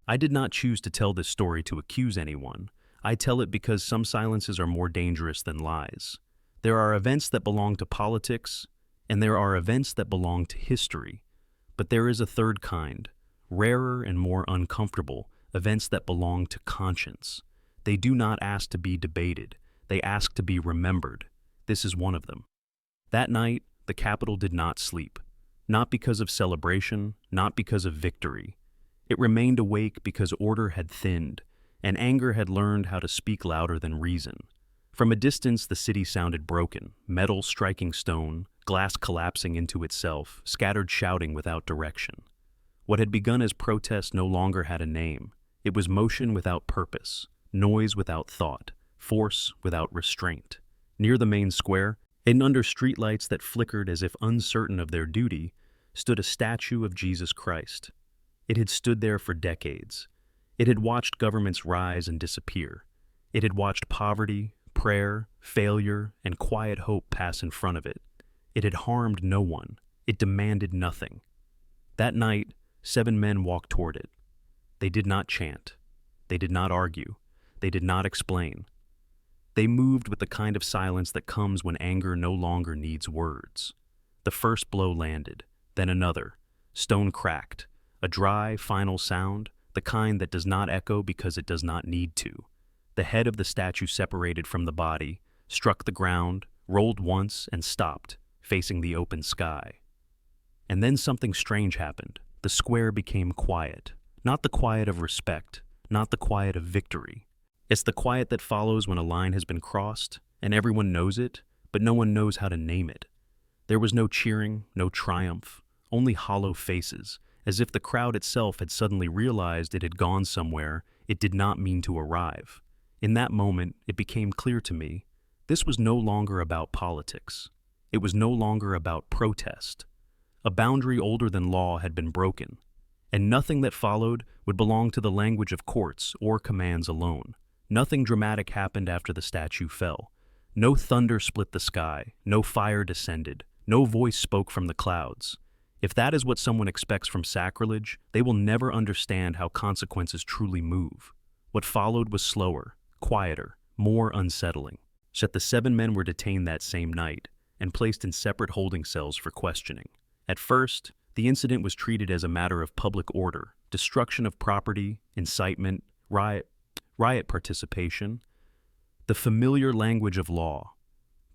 I did not choose to tell this story to accuse anyone. I tell it because some silences are more dangerous than lies. There are events that belong to politics, and there are events that belong to history. But there is a third kind, rarer and more uncomfortable, events that belong to conscience. They do not ask to be debated, they ask to be remembered. This is one of them. That night, the capital did not sleep. Not because of celebration, not because of victory. It remained awake because order had thinned, and anger had learned how to speak louder than reason. From a distance, the city sounded broken, metal striking stone, glass collapsing into itself, scattered shouting without direction. What had begun as protest no longer had a name. It was motion without purpose, noise without thought, force without restraint. Near the main square, and under streetlights that flickered as if uncertain of their duty, stood a statue of Jesus Christ. It had stood there for decades. It had watched governments rise and disappear. It had watched poverty, prayer, failure, and quiet hope pass in front of it. It had harmed no one. It demanded nothing. That night, 7 men walked toward it. They did not chant. They did not argue. They did not explain. They moved with the kind of silence that comes when anger no longer needs words. The first blow landed, then another. Stone cracked. A dry, final sound, the kind that does not echo because it does not need to. The head of the statue separated from the body, struck the ground, rolled once, and stopped, facing the open sky. And then something strange happened. The square became quiet. Not the quiet of respect, not the quiet of victory. It's the quiet that follows when a line has been crossed, and everyone knows it, but no one knows how to name it. There was no cheering, no triumph, only hollow faces, as if the crowd itself had suddenly realized it had gone somewhere it did not mean to arrive. In that moment, it became clear to me, this was no longer about politics. It was no longer about protest. A boundary older than law had been broken, and nothing that followed would belong to the language of courts or commands alone. Nothing dramatic happened after the statue fell. No thunder split the sky, no fire descended, no voice spoke from the clouds. If that is what someone expects from sacrilege, they will never understand how consequences truly move. What followed was slower, quieter, more unsettling. Yet the 7 men were detained that same night and placed in separate holding cells for questioning. At first, the incident was treated as a matter of public order, destruction of property, incitement, riot participation, the familiar language of law.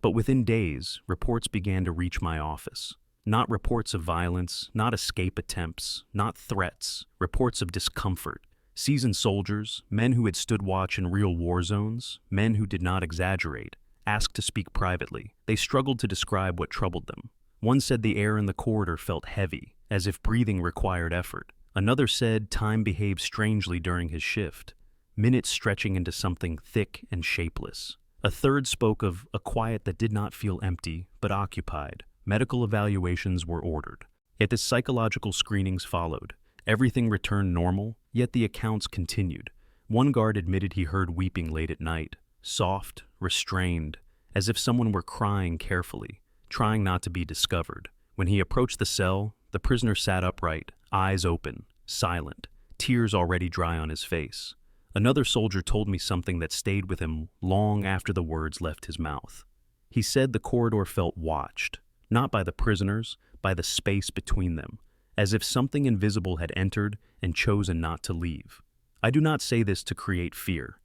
But within days, reports began to reach my office. Not reports of violence, not escape attempts, not threats, reports of discomfort. Seasoned soldiers, men who had stood watch in real war zones, men who did not exaggerate, asked to speak privately. They struggled to describe what troubled them. One said the air in the corridor felt heavy, as if breathing required effort. Another said time behaved strangely during his shift, minutes stretching into something thick and shapeless. A third spoke of a quiet that did not feel empty, but occupied. Medical evaluations were ordered. Yet the psychological screenings followed. Everything returned normal, yet the accounts continued. One guard admitted he heard weeping late at night, soft, restrained, as if someone were crying carefully, trying not to be discovered. When he approached the cell, the prisoner sat upright, eyes open, silent, tears already dry on his face. Another soldier told me something that stayed with him long after the words left his mouth. He said the corridor felt watched, not by the prisoners, by the space between them, as if something invisible had entered and chosen not to leave. I do not say this to create fear.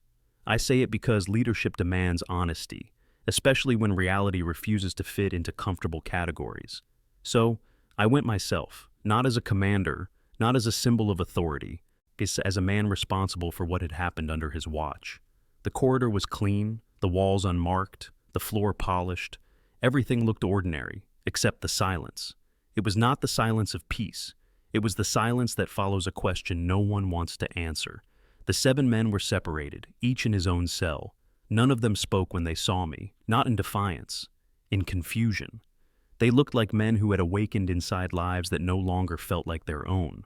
I say it because leadership demands honesty, especially when reality refuses to fit into comfortable categories. So, I went myself, not as a commander, not as a symbol of authority, as a man responsible for what had happened under his watch. The corridor was clean, the walls unmarked, the floor polished. Everything looked ordinary, except the silence. It was not the silence of peace. It was the silence that follows a question no one wants to answer. The 7 men were separated, each in his own cell. None of them spoke when they saw me, not in defiance, in confusion. They looked like men who had awakened inside lives that no longer felt like their own.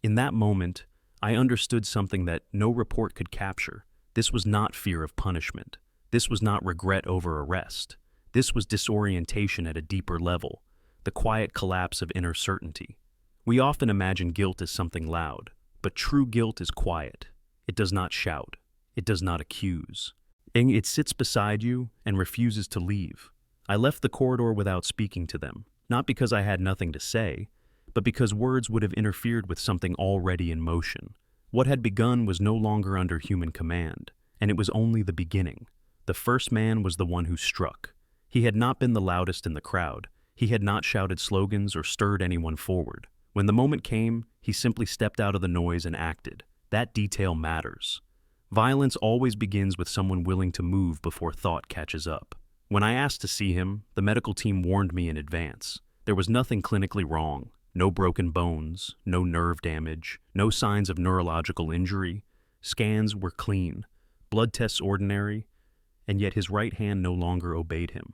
In that moment, I understood something that no report could capture. This was not fear of punishment. This was not regret over arrest. This was disorientation at a deeper level, the quiet collapse of inner certainty. We often imagine guilt as something loud, But true guilt is quiet. It does not shout. It does not accuse. It sits beside you and refuses to leave. I left the corridor without speaking to them, not because I had nothing to say, but because words would have interfered with something already in motion. What had begun was no longer under human command, and it was only the beginning. The first man was the one who struck. He had not been the loudest in the crowd. He had not shouted slogans or stirred anyone forward. When the moment came, he simply stepped out of the noise and acted. That detail matters. Violence always begins with someone willing to move before thought catches up. When I asked to see him, the medical team warned me in advance. There was nothing clinically wrong. No broken bones, no nerve damage, no signs of neurological injury. Scans were clean, blood tests ordinary, and yet his right hand no longer obeyed him.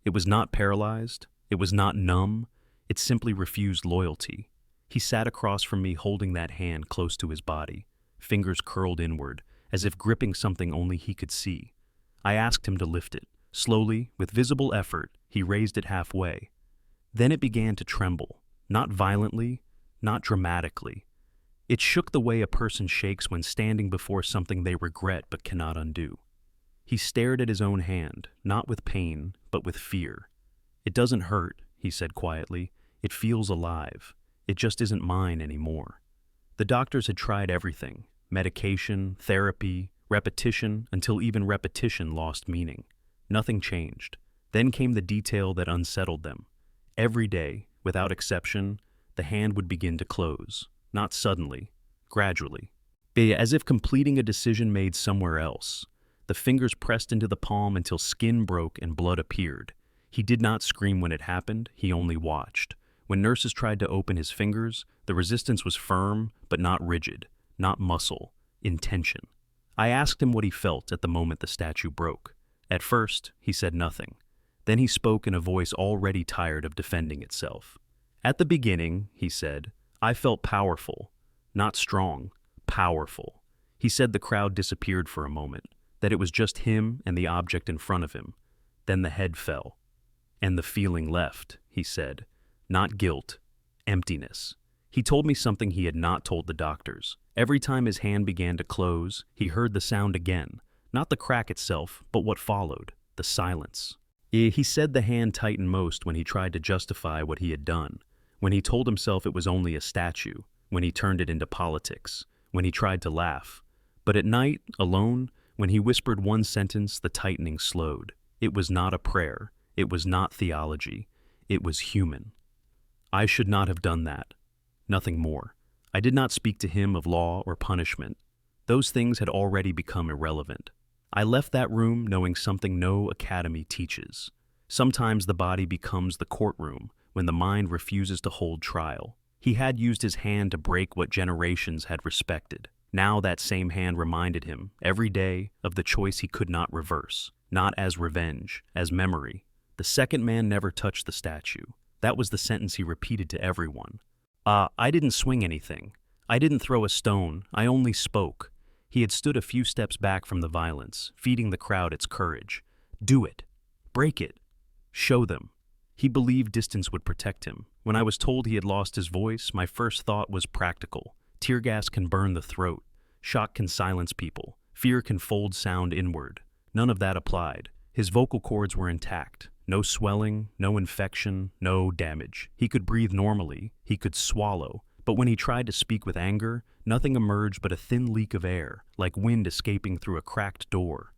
It was not paralyzed, it was not numb, it simply refused loyalty. He sat across from me holding that hand close to his body, fingers curled inward, as if gripping something only he could see. I asked him to lift it. Slowly, with visible effort, he raised it halfway. Then it began to tremble. Not violently, not dramatically. It shook the way a person shakes when standing before something they regret but cannot undo. He stared at his own hand, not with pain, but with fear. "It doesn't hurt," he said quietly. "It feels alive. It just isn't mine anymore." The doctors had tried everything: medication, therapy, repetition, until even repetition lost meaning. Nothing changed. Then came the detail that unsettled them. Every day, without exception, the hand would begin to close, not suddenly, gradually. As if completing a decision made somewhere else. The fingers pressed into the palm until skin broke and blood appeared. He did not scream when it happened, he only watched. When nurses tried to open his fingers, the resistance was firm, but not rigid, not muscle, intention. I asked him what he felt at the moment the statue broke. At first, he said nothing. Then he spoke in a voice already tired of defending itself. "At the beginning," he said, "I felt powerful. Not strong, powerful." He said the crowd disappeared for a moment, that it was just him and the object in front of him. Then the head fell. "And the feeling left," he said. "Not guilt, emptiness." He told me something he had not told the doctors. Every time his hand began to close, he heard the sound again. Not the crack itself, but what followed, the silence. He said the hand tightened most when he tried to justify what he had done, when he told himself it was only a statue, when he turned it into politics, when he tried to laugh. But at night, alone, when he whispered one sentence, the tightening slowed. It was not a prayer. It was not theology. It was human. I should not have done that. Nothing more. I did not speak to him of law or punishment. Those things had already become irrelevant. I left that room knowing something no academy teaches. Sometimes the body becomes the courtroom when the mind refuses to hold trial. He had used his hand to break what generations had respected. Now that same hand reminded him, every day, of the choice he could not reverse, not as revenge, as memory. The second man never touched the statue. That was the sentence he repeated to everyone. I didn't swing anything. I didn't throw a stone. I only spoke." He had stood a few steps back from the violence, feeding the crowd its courage. "Do it. Break it. Show them." He believed distance would protect him. When I was told he had lost his voice, my first thought was practical. Tear gas can burn the throat. Shock can silence people. Fear can fold sound inward. None of that applied. His vocal cords were intact. No swelling, no infection, no damage. He could breathe normally. He could swallow. But when he tried to speak with anger, nothing emerged but a thin leak of air, like wind escaping through a cracked door.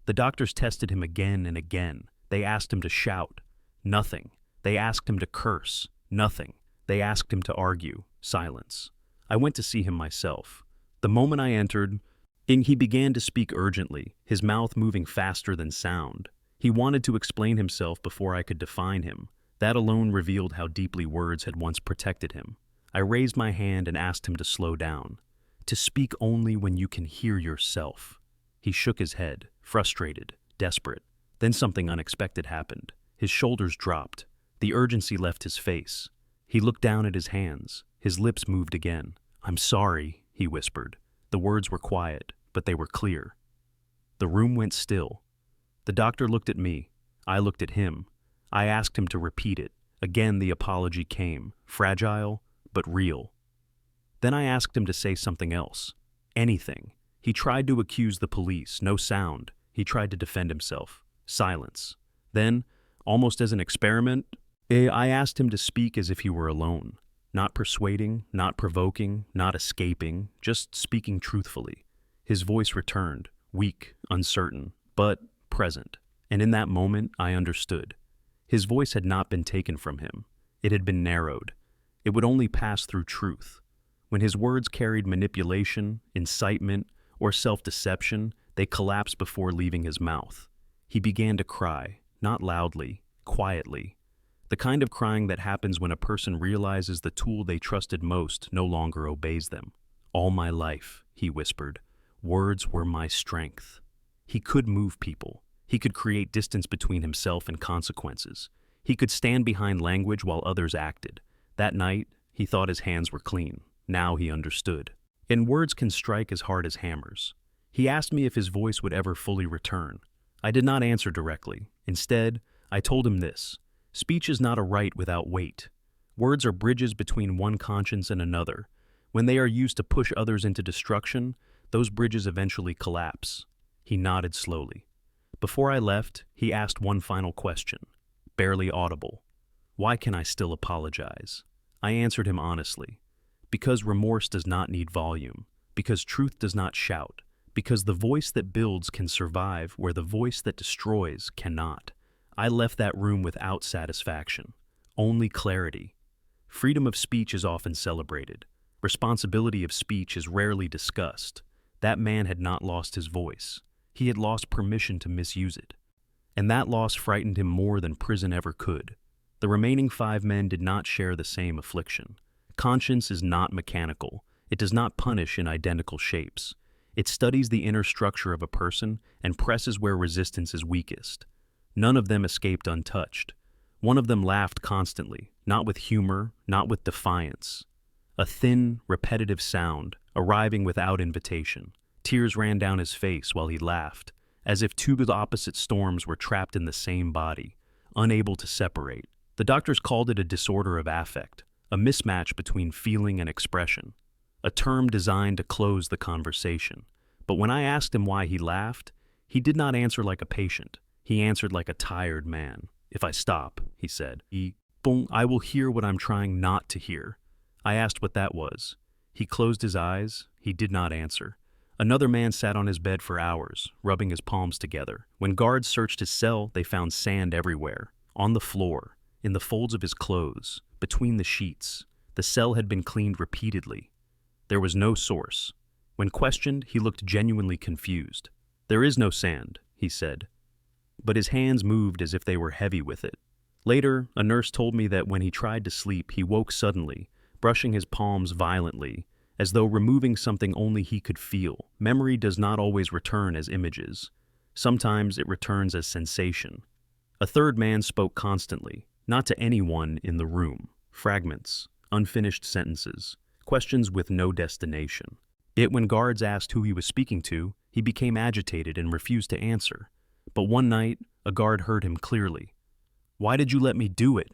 The doctors tested him again and again. They asked him to shout. Nothing. They asked him to curse. Nothing. They asked him to argue. Silence. I went to see him myself. The moment I entered, he began to speak urgently, his mouth moving faster than sound. He wanted to explain himself before I could define him. That alone revealed how deeply words had once protected him. I raised my hand and asked him to slow down, to speak only when you can hear yourself. He shook his head, frustrated, desperate. Then something unexpected happened. His shoulders dropped. The urgency left his face. He looked down at his hands. His lips moved again. "I'm sorry," he whispered. The words were quiet, but they were clear. The room went still. The doctor looked at me. I looked at him. I asked him to repeat it. Again the apology came, fragile, but real. Then I asked him to say something else. Anything. He tried to accuse the police. No sound. He tried to defend himself. Silence. Then, almost as an experiment, I asked him to speak as if he were alone. Not persuading, not provoking, not escaping, just speaking truthfully. His voice returned, weak, uncertain, but present. And in that moment, I understood. His voice had not been taken from him. It had been narrowed. It would only pass through truth. When his words carried manipulation, incitement, or self-deception, they collapsed before leaving his mouth. He began to cry, not loudly, quietly. The kind of crying that happens when a person realizes the tool they trusted most no longer obeys them. All my life, he whispered, words were my strength. He could move people. He could create distance between himself and consequences. He could stand behind language while others acted. That night, he thought his hands were clean. Now he understood. And words can strike as hard as hammers. He asked me if his voice would ever fully return. I did not answer directly. Instead, I told him this. Speech is not a right without weight. Words are bridges between one conscience and another. When they are used to push others into destruction, those bridges eventually collapse. He nodded slowly. Before I left, he asked one final question, barely audible. Why can I still apologize? I answered him honestly. Because remorse does not need volume. Because truth does not shout. Because the voice that builds can survive where the voice that destroys cannot. I left that room without satisfaction. Only clarity. Freedom of speech is often celebrated. Responsibility of speech is rarely discussed. That man had not lost his voice. He had lost permission to misuse it. And that loss frightened him more than prison ever could. The remaining 5 men did not share the same affliction. Conscience is not mechanical. It does not punish in identical shapes. It studies the inner structure of a person and presses where resistance is weakest. None of them escaped untouched. One of them laughed constantly, not with humor, not with defiance. A thin, repetitive sound, arriving without invitation. Tears ran down his face while he laughed, as if two opposite storms were trapped in the same body, unable to separate. The doctors called it a disorder of affect, a mismatch between feeling and expression, a term designed to close the conversation. But when I asked him why he laughed, he did not answer like a patient. He answered like a tired man. If I stop, he said, I will hear what I'm trying not to hear. I asked what that was. He closed his eyes. He did not answer. Another man sat on his bed for hours, rubbing his palms together. When guards searched his cell, they found sand everywhere, on the floor, in the folds of his clothes, between the sheets. The cell had been cleaned repeatedly. There was no source. When questioned, he looked genuinely confused. There is no sand, he said. But his hands moved as if they were heavy with it. Later, a nurse told me that when he tried to sleep, he woke suddenly, brushing his palms violently, as though removing something only he could feel. Memory does not always return as images. Sometimes it returns as sensation. A third man spoke constantly, not to anyone in the room. Fragments, unfinished sentences, questions with no destination. Yet when guards asked who he was speaking to, he became agitated and refused to answer. But one night, a guard heard him clearly. Why did you let me do it?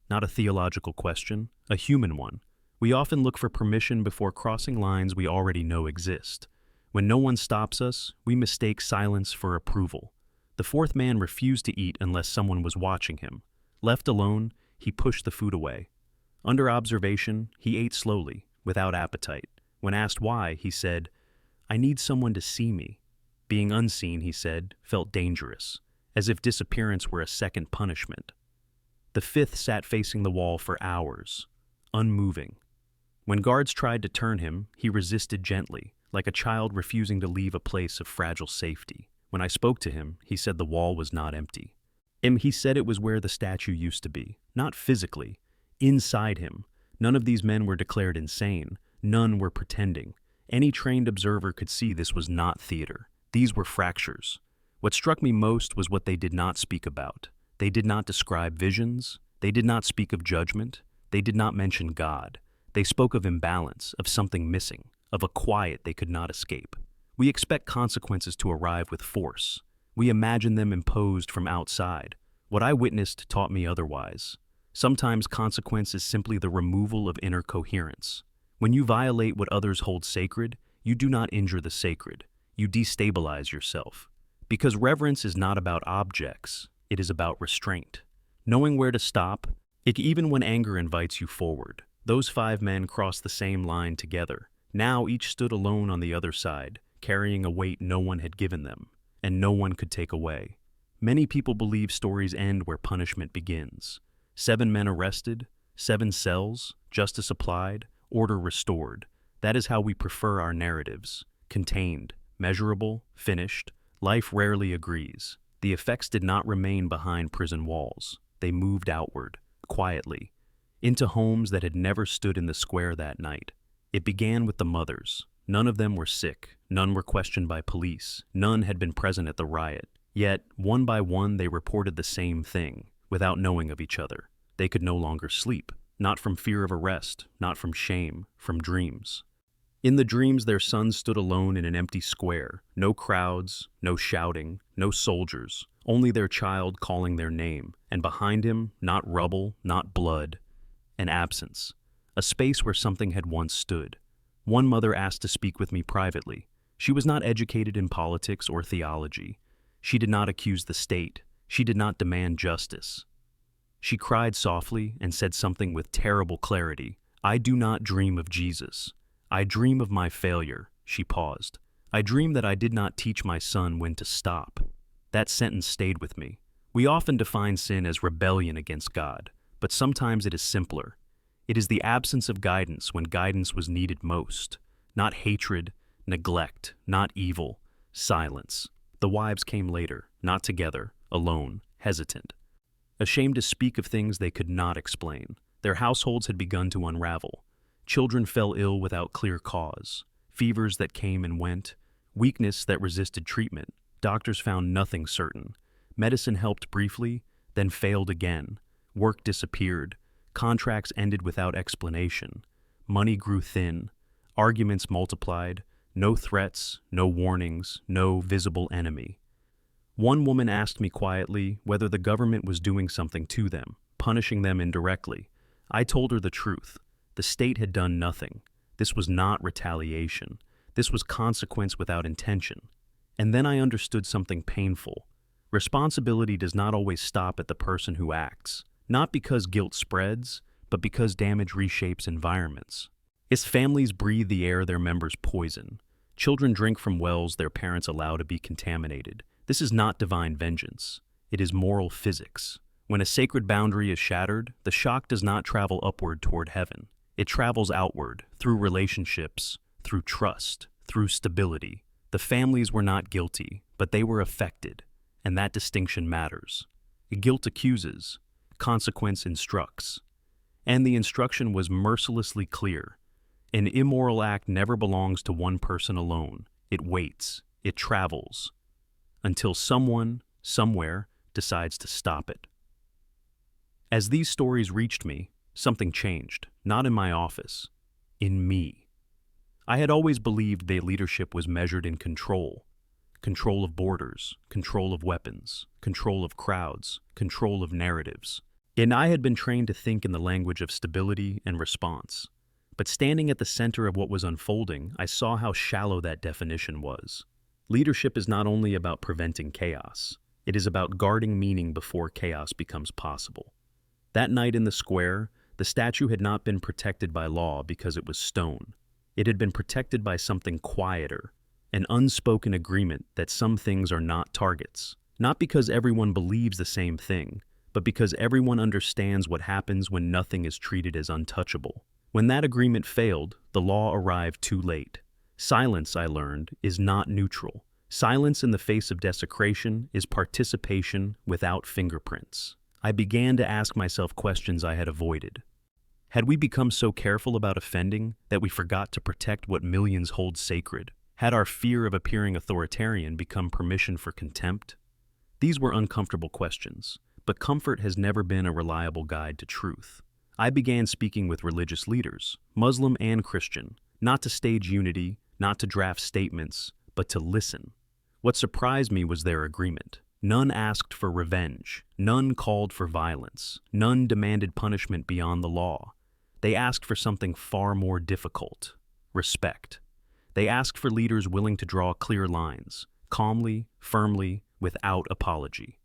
Not a theological question, a human one. We often look for permission before crossing lines we already know exist. When no one stops us, we mistake silence for approval. The fourth man refused to eat unless someone was watching him. Left alone, he pushed the food away. Under observation, he ate slowly, without appetite. When asked why, he said, I need someone to see me. Being unseen, he said, felt dangerous, as if disappearance were a second punishment. The fifth sat facing the wall for hours, unmoving. When guards tried to turn him, he resisted gently, like a child refusing to leave a place of fragile safety. When I spoke to him, he said the wall was not empty. He said it was where the statue used to be, not physically, inside him. None of these men were declared insane. None were pretending. Any trained observer could see this was not theater. These were fractures. What struck me most was what they did not speak about. They did not describe visions. They did not speak of judgment. They did not mention God. They spoke of imbalance, of something missing, of a quiet they could not escape. We expect consequences to arrive with force. We imagine them imposed from outside. What I witnessed taught me otherwise. Sometimes consequence is simply the removal of inner coherence. When you violate what others hold sacred, you do not injure the sacred. You destabilize yourself. Because reverence is not about objects, it is about restraint. Knowing where to stop, even when anger invites you forward. Those 5 men crossed the same line together. Now each stood alone on the other side, carrying a weight no one had given them, and no one could take away. Many people believe stories end where punishment begins. 7 men arrested, 7 cells, justice applied, order restored. That is how we prefer our narratives. Contained, measurable, finished. Life rarely agrees. The effects did not remain behind prison walls. They moved outward, quietly, into homes that had never stood in the square that night. It began with the mothers. None of them were sick. None were questioned by police. None had been present at the riot. Yet, one by one, they reported the same thing, without knowing of each other. They could no longer sleep, not from fear of arrest, not from shame, from dreams. In the dreams, their sons stood alone in an empty square. No crowds, no shouting, no soldiers, only their child calling their name. And behind him, not rubble, not blood, an absence. A space where something had once stood. One mother asked to speak with me privately. She was not educated in politics or theology. She did not accuse the state. She did not demand justice. She cried softly and said something with terrible clarity. "I do not dream of Jesus. I dream of my failure." She paused. "I dream that I did not teach my son when to stop." That sentence stayed with me. We often define sin as rebellion against God, but sometimes it is simpler. It is the absence of guidance when guidance was needed most. Not hatred, neglect, not evil, silence. The wives came later, not together, alone, hesitant. Ashamed to speak of things they could not explain. Their households had begun to unravel. Children fell ill without clear cause. Fevers that came and went. Weakness that resisted treatment. Doctors found nothing certain. Medicine helped briefly, then failed again. Work disappeared. Contracts ended without explanation. Money grew thin. Arguments multiplied. No threats, no warnings, no visible enemy. One woman asked me quietly whether the government was doing something to them, punishing them indirectly. I told her the truth. The state had done nothing. This was not retaliation. This was consequence without intention. And then I understood something painful. Responsibility does not always stop at the person who acts, not because guilt spreads, but because damage reshapes environments. Its families breathe the air their members poison. Children drink from wells their parents allow to be contaminated. This is not divine vengeance. It is moral physics. When a sacred boundary is shattered, the shock does not travel upward toward heaven. It travels outward, through relationships, through trust, through stability. The families were not guilty, but they were affected, and that distinction matters. Guilt accuses, consequence instructs. And the instruction was mercilessly clear. An immoral act never belongs to one person alone. It waits, it travels, until someone, somewhere, decides to stop it. As these stories reached me, something changed, not in my office, in me. I had always believed that leadership was measured in control. Control of borders, control of weapons, control of crowds, control of narratives. And I had been trained to think in the language of stability and response. But standing at the center of what was unfolding, I saw how shallow that definition was. Leadership is not only about preventing chaos. It is about guarding meaning before chaos becomes possible. That night in the square, the statue had not been protected by law because it was stone. It had been protected by something quieter, an unspoken agreement that some things are not targets. Not because everyone believes the same thing, but because everyone understands what happens when nothing is treated as untouchable. When that agreement failed, the law arrived too late. Silence, I learned, is not neutral. Silence in the face of desecration is participation without fingerprints. I began to ask myself questions I had avoided. Had we become so careful about offending that we forgot to protect what millions hold sacred? Had our fear of appearing authoritarian become permission for contempt? These were uncomfortable questions, but comfort has never been a reliable guide to truth. I began speaking with religious leaders, Muslim and Christian, not to stage unity, not to draft statements, but to listen. What surprised me was their agreement. None asked for revenge. None called for violence. None demanded punishment beyond the law. They asked for something far more difficult: respect. They asked for leaders willing to draw clear lines, calmly, firmly, without apology.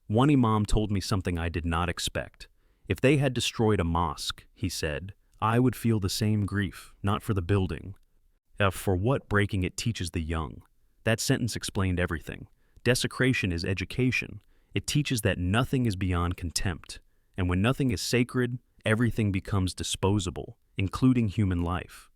One imam told me something I did not expect. If they had destroyed a mosque, he said, I would feel the same grief, not for the building. For what breaking it teaches the young. That sentence explained everything. Desecration is education. It teaches that nothing is beyond contempt. And when nothing is sacred, everything becomes disposable, including human life.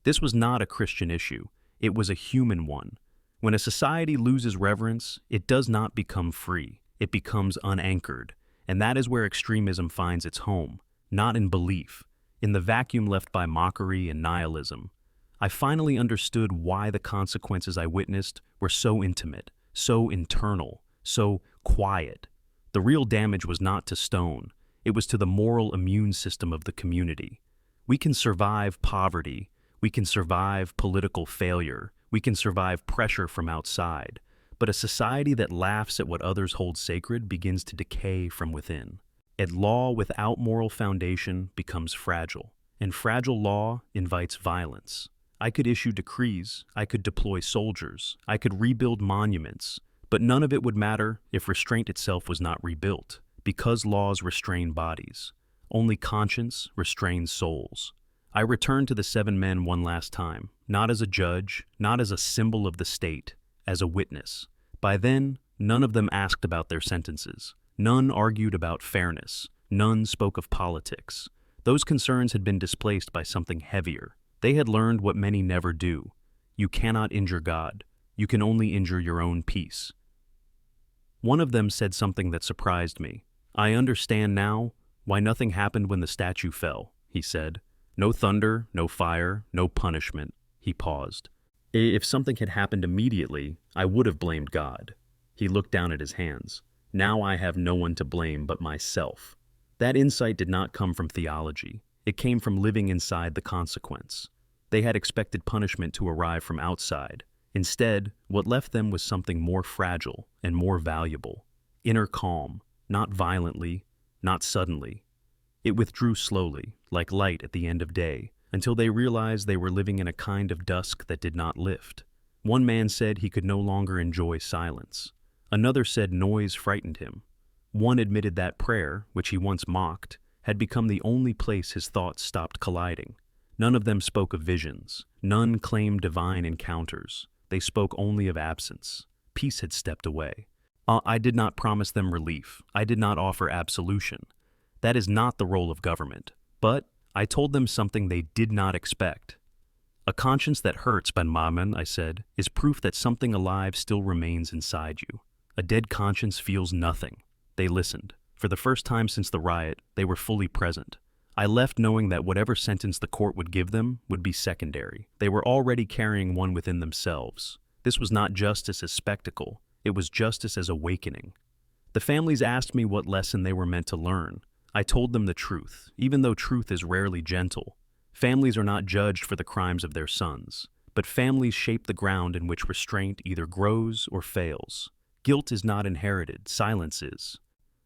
This was not a Christian issue. It was a human one. When a society loses reverence, it does not become free. It becomes unanchored. And that is where extremism finds its home, not in belief, in the vacuum left by mockery and nihilism. I finally understood why the consequences I witnessed were so intimate, so internal, so quiet. The real damage was not to stone. It was to the moral immune system of the community. We can survive poverty. We can survive political failure. We can survive pressure from outside. But a society that laughs at what others hold sacred begins to decay from within. A law without moral foundation becomes fragile, and fragile law invites violence. I could issue decrees, I could deploy soldiers, I could rebuild monuments, but none of it would matter if restraint itself was not rebuilt, because laws restrain bodies. Only conscience restrains souls. I returned to the 7 men one last time, not as a judge, not as a symbol of the state, as a witness. By then, none of them asked about their sentences. None argued about fairness. None spoke of politics. Those concerns had been displaced by something heavier. They had learned what many never do. You cannot injure God. You can only injure your own peace. One of them said something that surprised me. I understand now why nothing happened when the statue fell, he said. No thunder, no fire, no punishment. He paused. If something had happened immediately, I would have blamed God. He looked down at his hands. Now I have no one to blame but myself. That insight did not come from theology. It came from living inside the consequence. They had expected punishment to arrive from outside. Instead, what left them was something more fragile and more valuable. Inner calm, not violently, not suddenly. It withdrew slowly, like light at the end of day, until they realized they were living in a kind of dusk that did not lift. One man said he could no longer enjoy silence. Another said noise frightened him. One admitted that prayer, which he once mocked, had become the only place his thoughts stopped colliding. None of them spoke of visions. None claimed divine encounters. They spoke only of absence. Peace had stepped away. I did not promise them relief. I did not offer absolution. That is not the role of government. But I told them something they did not expect. A conscience that hurts, Ben Mamen, I said, is proof that something alive still remains inside you. A dead conscience feels nothing. They listened. For the first time since the riot, they were fully present. I left knowing that whatever sentence the court would give them would be secondary. They were already carrying one within themselves. This was not justice as spectacle. It was justice as awakening. The families asked me what lesson they were meant to learn. I told them the truth, even though truth is rarely gentle. Families are not judged for the crimes of their sons, but families shape the ground in which restraint either grows or fails. Guilt is not inherited, silence is.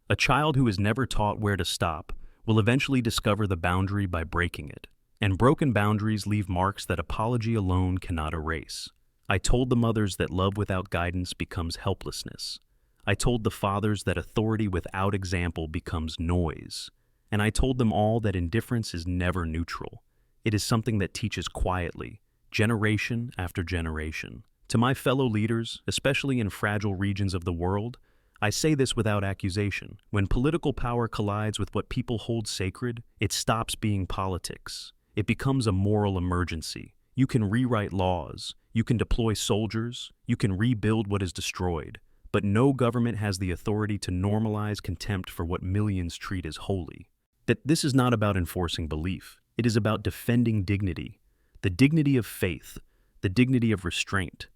A child who is never taught where to stop will eventually discover the boundary by breaking it, and broken boundaries leave marks that apology alone cannot erase. I told the mothers that love without guidance becomes helplessness. I told the fathers that authority without example becomes noise. And I told them all that indifference is never neutral. It is something that teaches quietly, generation after generation. To my fellow leaders, especially in fragile regions of the world, I say this without accusation. When political power collides with what people hold sacred, it stops being politics. It becomes a moral emergency. You can rewrite laws. You can deploy soldiers. You can rebuild what is destroyed. But no government has the authority to normalize contempt for what millions treat as holy. That this is not about enforcing belief. It is about defending dignity. The dignity of faith. The dignity of restraint.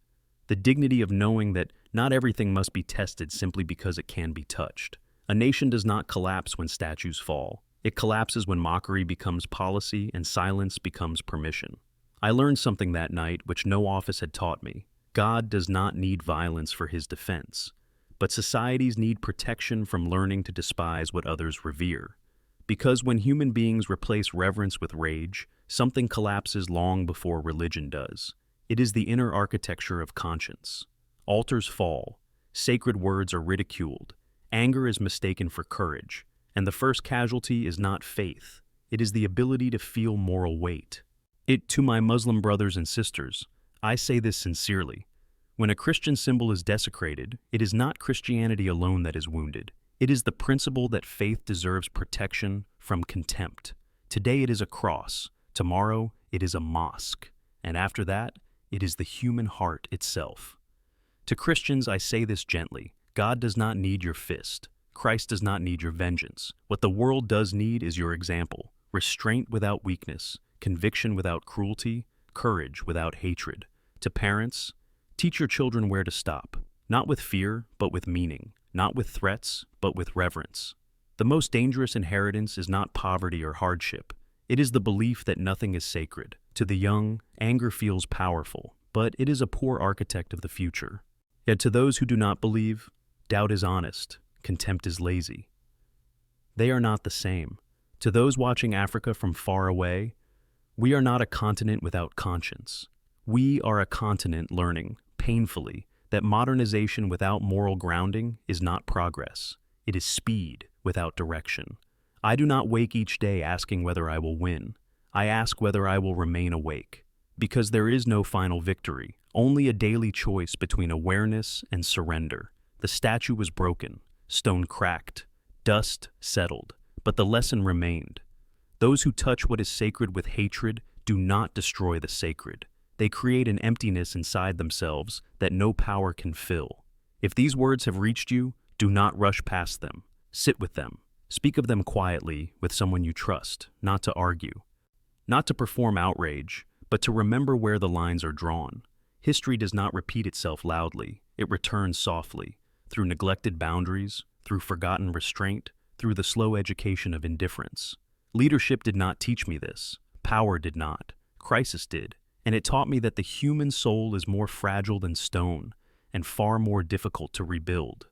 The dignity of knowing that not everything must be tested simply because it can be touched. A nation does not collapse when statues fall. It collapses when mockery becomes policy and silence becomes permission. I learned something that night which no office had taught me. God does not need violence for his defense, but societies need protection from learning to despise what others revere. Because when human beings replace reverence with rage, something collapses long before religion does. It is the inner architecture of conscience. Altars fall, sacred words are ridiculed, anger is mistaken for courage, and the first casualty is not faith. It is the ability to feel moral weight. To my Muslim brothers and sisters, I say this sincerely. When a Christian symbol is desecrated, it is not Christianity alone that is wounded. It is the principle that faith deserves protection from contempt. Today it is a cross, tomorrow it is a mosque, and after that, it is the human heart itself. To Christians, I say this gently. God does not need your fist. Christ does not need your vengeance. What the world does need is your example. Restraint without weakness, conviction without cruelty, courage without hatred. To parents, teach your children where to stop, not with fear, but with meaning, not with threats, but with reverence. The most dangerous inheritance is not poverty or hardship. It is the belief that nothing is sacred. To the young, anger feels powerful, but it is a poor architect of the future. Yet to those who do not believe, doubt is honest, contempt is lazy. They are not the same. To those watching Africa from far away, we are not a continent without conscience. We are a continent learning, painfully, that modernization without moral grounding is not progress. It is speed without direction. I do not wake each day asking whether I will win. I ask whether I will remain awake. Because there is no final victory, only a daily choice between awareness and surrender. The statue was broken, stone cracked, dust settled, but the lesson remained. Those who touch what is sacred with hatred do not destroy the sacred. They create an emptiness inside themselves that no power can fill. If these words have reached you, do not rush past them. Sit with them. Speak of them quietly with someone you trust, not to argue. Not to perform outrage, but to remember where the lines are drawn. History does not repeat itself loudly. It returns softly, through neglected boundaries, through forgotten restraint, through the slow education of indifference. Leadership did not teach me this. Power did not. Crisis did. And it taught me that the human soul is more fragile than stone and far more difficult to rebuild.